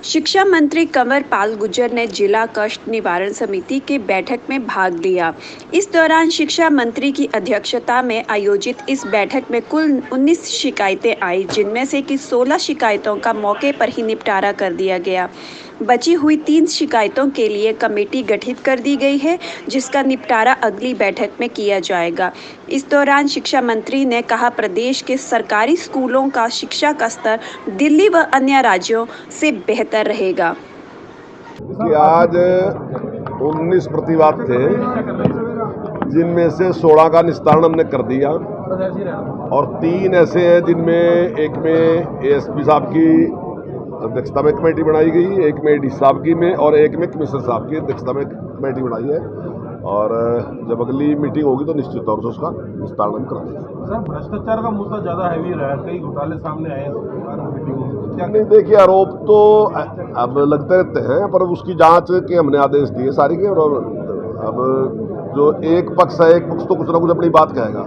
शिक्षा मंत्री कंवर पाल गुर्जर ने जिला कष्ट निवारण समिति की बैठक में भाग लिया। इस दौरान शिक्षा मंत्री की अध्यक्षता में आयोजित इस बैठक में कुल 19 शिकायतें आई, जिनमें से कि 16 शिकायतों का मौके पर ही निपटारा कर दिया गया। बची हुई 3 शिकायतों के लिए कमेटी गठित कर दी गई है, जिसका निपटारा अगली बैठक में किया जाएगा। इस दौरान शिक्षा मंत्री ने कहा, प्रदेश के सरकारी स्कूलों का शिक्षा का स्तर दिल्ली व अन्य राज्यों से बेहतर रहेगा। कि आज 19 प्रतिवाद थे, जिनमें से 16 का निस्तारण हमने कर दिया और 3 ऐसे हैं जिनमें एक में एएसपी साहब की अध्यक्षता में कमेटी बनाई गई, एक में डी साहब की में और एक में कमिश्नर साहब की अध्यक्षता में कमेटी बनाई है। और जब अगली मीटिंग होगी तो निश्चित तौर से उसका निस्तारण हम कर देंगे। सर, भ्रष्टाचार का मुद्दा ज़्यादा हैवी रहा है, कई घोटाले सामने आए हैं। क्या नहीं, देखिए आरोप तो अब लगते रहते हैं, पर उसकी जांच के हमने आदेश दिए सारी के। और अब जो एक पक्ष है, एक पक्ष तो कुछ ना कुछ अपनी बात कहेगा,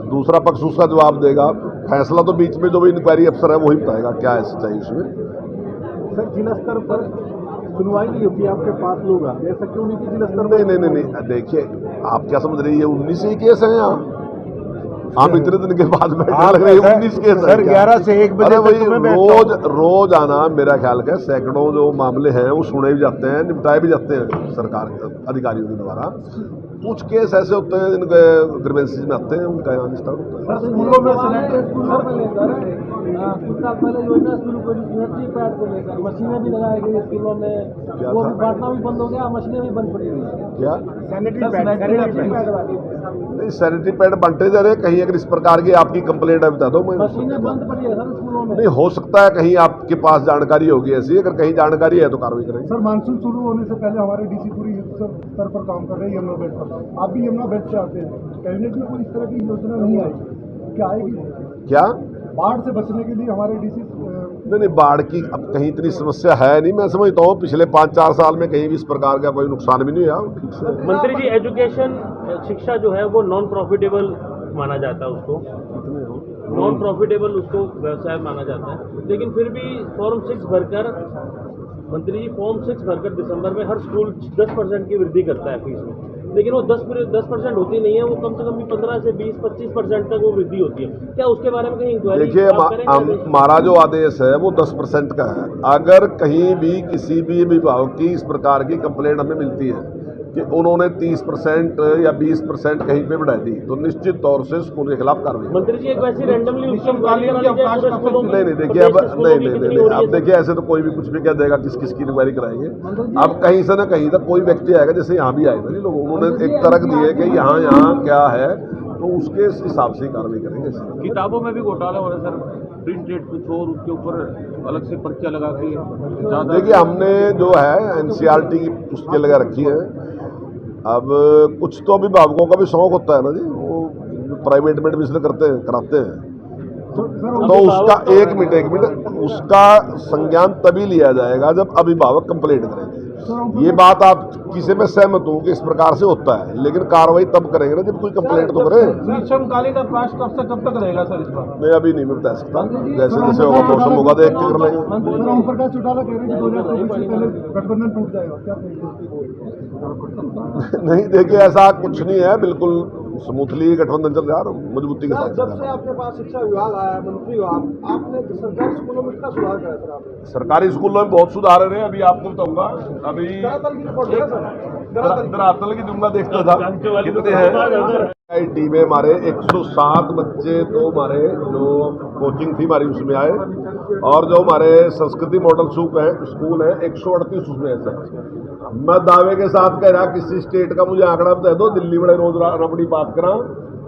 दूसरा पक्ष उसका जवाब देगा। फैसला तो बीच में जो भी इंक्वायरी अफसर है वही बताएगा क्या है सच्चाई उसमें। सर, जिला स्तर पर सुनवाई नहीं होती, आपके पास लोग आते, ऐसा क्यों नहीं कि जिला स्तर पर? नहीं, देखिए आप क्या समझ रही है, 19 ही केस हैं यहाँ। हम इतने दिन के बाद बैठने लग रहे हैं, 19 केस सर 11 से 1 बजे तक रोज आना। मेरा ख्याल है सैकड़ों जो मामले हैं वो सुने भी जाते हैं, निपटाए भी जाते हैं सरकार अधिकारियों के द्वारा। कुछ केस ऐसे होते हैं जिनके ग्रीवेंसेस में आते हैं, उनका यहाँ निस्तारण होता है। स्कूलों में योजना शुरू करी सैनिटरी पैड को लेकर, मशीनें भी लगाई गई स्कूलों में, वो भी बांटना भी बंद हो गया, मशीनें भी बंद पड़ी हुई। क्या सैनिटरी पैड वाली नहीं, सैनिटरी पैड बांटे जा रहे। कहीं अगर इस प्रकार की आपकी कंप्लेंट है बता दो, मैं मशीनें बंद पड़ी है सर स्कूलों में। नहीं, हो सकता है कहीं आपके पास जानकारी होगी ऐसी। अगर कहीं जानकारी है तो कार्रवाई करेंगे। सर, मानसून शुरू होने से पहले हमारे डीसी पूरी स्तर पर काम कर रहे हैं यमुना बेल्ट पर। आप भी यमुना बेल्ट से आते हैं, कैबिनेट में कोई इस तरह की योजना नहीं आई, क्या आएगी? क्या बाढ़ से बचने के लिए हमारे डीसी नहीं, बाढ़ की अब कहीं इतनी समस्या है नहीं। मैं समझता हूँ पिछले 5-4 साल में कहीं भी इस प्रकार का कोई नुकसान भी नहीं हुआ। मंत्री जी, एजुकेशन शिक्षा जो है वो नॉन प्रॉफिटेबल माना जाता है, उसको नॉन प्रॉफिटेबल उसको व्यवसाय माना जाता है। लेकिन फिर भी फॉर्म 6 भरकर मंत्री जी दिसंबर में हर स्कूल 10% की वृद्धि करता है फीस में, लेकिन वो 10% होती नहीं है, वो कम से कम भी 15 से 20-25% तक वो वृद्धि होती है। क्या उसके बारे में कहीं इंक्वायरी? देखिए, हमारा जो आदेश है वो 10% का है। अगर कहीं भी किसी भी विभाग की इस प्रकार की कंप्लेंट हमें मिलती है कि उन्होंने 30% या 20% कहीं पे बढ़ा दी, तो निश्चित तौर से स्कूल के खिलाफ कार्रवाई। मंत्री जी, एक वैसी रैंडमली नहीं, देखिए अब देखिए ऐसे तो कोई भी कुछ भी कह देगा, किस किस की इंक्वायरी कराएंगे। अब कहीं से ना कहीं तक कोई व्यक्ति आएगा, जैसे यहाँ भी आए ना लोग, उन्होंने एक तरक दी है कि यहाँ क्या है, तो उसके हिसाब से कार्रवाई करेंगे। किताबों में भी घोटाला हो रहा है सर, प्रिंट रेट कुछ और, उसके ऊपर अलग से पर्चा लगा के। देखिए, हमने जो है एनसीईआरटी की पुस्तकें लगा रखी है। अब कुछ तो अभिभावकों का भी शौक होता है ना जी, वो प्राइवेट में एडमिशन कराते हैं, तो उसका एक मिनट उसका संज्ञान तभी लिया जाएगा जब अभिभावक कंप्लेंट करेंगे। ये बात आप किसी में सहमत हो कि इस प्रकार से होता है, लेकिन कार्रवाई तब करेंगे ना जब कोई कंप्लेंट तो करे। ग्रीष्मकालीन अवकाश कब से कब तक रहेगा सर इस बार? मैं अभी नहीं मैं बता सकता, जैसे जैसे होगा मौसम होगा देख के कर लेंगे। ओम प्रकाश चौटाला कह रहे हैं कि 2024 से पहले गठबंधन टूट जाएगा, क्या कहेंगे? नहीं, देखिए ऐसा कुछ नहीं है, बिल्कुल स्मूथली गठबंधन चल रहा है, मजबूती के साथ। जब से आपके पास शिक्षा विभाग आया, मंत्री हो आपने सरकारी स्कूलों में कितना सुधार कराया सर आपने? सरकारी स्कूलों में बहुत सुधार है। अभी आपको बताऊंगा, अभी धरातल की दूंगा, देखता था कितने हैं। आईटी में हमारे 107 बच्चे तो हमारे जो कोचिंग थी हमारी उसमें आए, और जो हमारे संस्कृति मॉडल स्कूल है 138 उसमें है सर। मैं दावे के साथ कह रहा, किसी स्टेट का मुझे आंकड़ा बता दो, दिल्ली बड़े रोज रबड़ी बात करा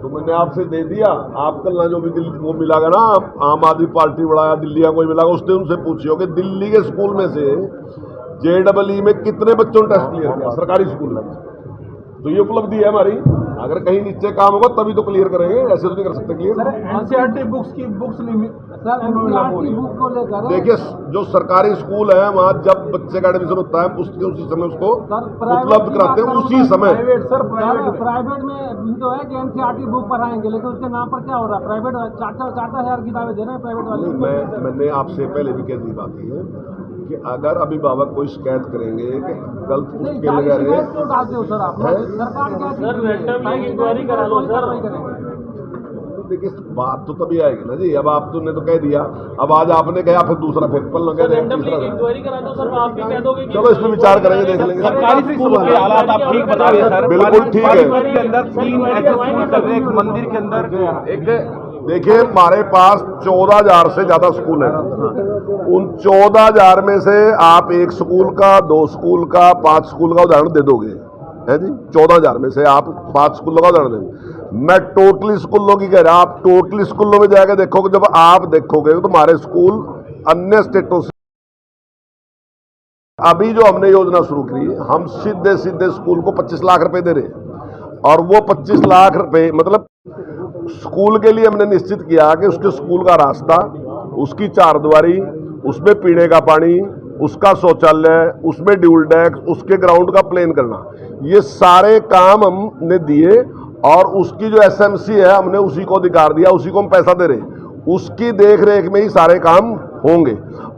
तो मैंने आपसे दे दिया। आप कल ना जो भी दिल्ली वो मिलागा ना, आम आदमी पार्टी बढ़ाया दिल्ली का कोई मिलागा, उसने उनसे पूछियो कि दिल्ली के स्कूल में से JEE में कितने बच्चों ने टेस्ट क्लियर किया सरकारी स्कूल में। तो ये उपलब्धि है हमारी। अगर कहीं नीचे काम होगा तभी तो क्लियर करेंगे, ऐसे तो नहीं कर सकते क्लियर। एनसीईआरटी बुक्स की बुक्स सर एनसीईआरटी बुक को लेकर देखिए जो सरकारी स्कूल है वहाँ जब बच्चे का एडमिशन होता है उसी समय उसको उपलब्ध कराते हैं उसी समय। प्राइवेट में तो है कि एनसीईआरटी बुक पढ़ाएंगे, लेकिन उसके नाम पर क्या हो रहा है, प्राइवेट 4,000 किताबें दे रहे हैं प्राइवेट वाले। मैंने आपसे पहले भी कह दी बात है कि अगर अभिभावक कोई शिकायत करेंगे कि गलत उसके लगा रहे क्यों डालते हो सर आप? सरकार क्या सर रैंडमली इंक्वायरी करा लो सर। देखिए बात तो तभी आएगी ना जी। अब आप तुमने तो कह दिया, अब आज आपने कहा फिर दूसरा फिर कल लगे रैंडमली इंक्वायरी करा दो सर, आप भी कह दोगे कि चलो इस पर विचार करेंगे, देख लेंगे। सरकारी स्कूल के हालात आप ठीक बता रहे हैं सर। बिल्कुल ठीक है। के अंदर 3 ऐसे स्कूल चल रहे हैं, एक मंदिर के अंदर एक। देखिए हमारे पास 14,000 से ज्यादा स्कूल है। उन 14,000 में से आप 1 स्कूल का, 2 स्कूल का, 5 स्कूल का उदाहरण दे दोगे, है जी। 14,000 में से आप 5 स्कूलों का उदाहरण देंगे। मैं टोटली स्कूलों की कह रहा, आप टोटली स्कूलों में जाकर देखोगे, जब आप देखोगे तो हमारे स्कूल अन्य स्टेटों से। अभी जो हमने योजना शुरू की, हम सीधे स्कूल को 25 लाख रुपए दे रहे हैं, और वो 25 लाख रुपए मतलब स्कूल के लिए हमने निश्चित किया कि उसके स्कूल का रास्ता, उसकी चारदीवारी, उसमें पीने का पानी, उसका शौचालय, उसमें ड्यूल डेस्क, उसके ग्राउंड का प्लेन करना, ये सारे काम हमने दिए। और उसकी जो एसएमसी है हमने उसी को अधिकार दिया, उसी को हम पैसा दे रहे हैं, उसकी देख रेख में ही सारे काम होंगे।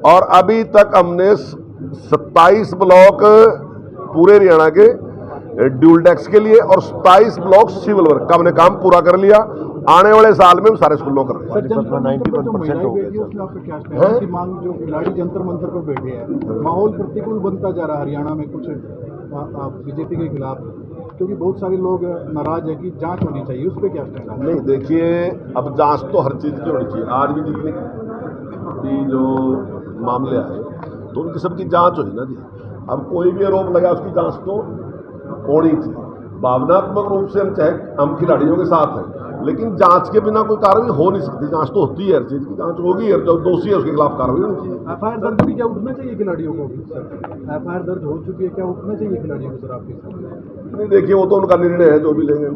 और अभी तक हमने 27 ब्लॉक पूरे हरियाणा के ड्यूल डेस्क के लिए और 27 ब्लॉक सिविल वर्क का हमने काम पूरा कर लिया। आने वाले साल में हम सारे स्कूलों कर रहे हैं। 91% हो गया की मांग, जो खिलाड़ी जंतर मंतर पर बैठे हैं, माहौल प्रतिकूल बनता जा रहा है हरियाणा में कुछ बीजेपी के खिलाफ, क्योंकि बहुत सारे लोग नाराज है कि जांच होनी चाहिए, उस पर क्या कहना है? नहीं देखिए, अब जांच तो हर चीज़ की होनी चाहिए। आज भी जितने भी जो मामले आए तो उनकी सबकी जांच हुई ना जी। अब कोई भी आरोप लगा उसकी जांच तो होनी चाहिए। भावनात्मक रूप से हम खिलाड़ियों के साथ हैं, लेकिन जांच के बिना कोई कार्रवाई हो नहीं सकती। जांच तो होती है, हर चीज़ की जांच होगी, और जो दोषी है उसके खिलाफ कार्रवाई होनी चाहिए। एफआईआर दर्ज भी क्या उठना चाहिए खिलाड़ियों को भी सर? एफआईआर दर्ज हो चुकी है, क्या उठना चाहिए खिलाड़ियों को सर आपके? नहीं देखिए, वो तो उनका निर्णय है जो भी लेंगे।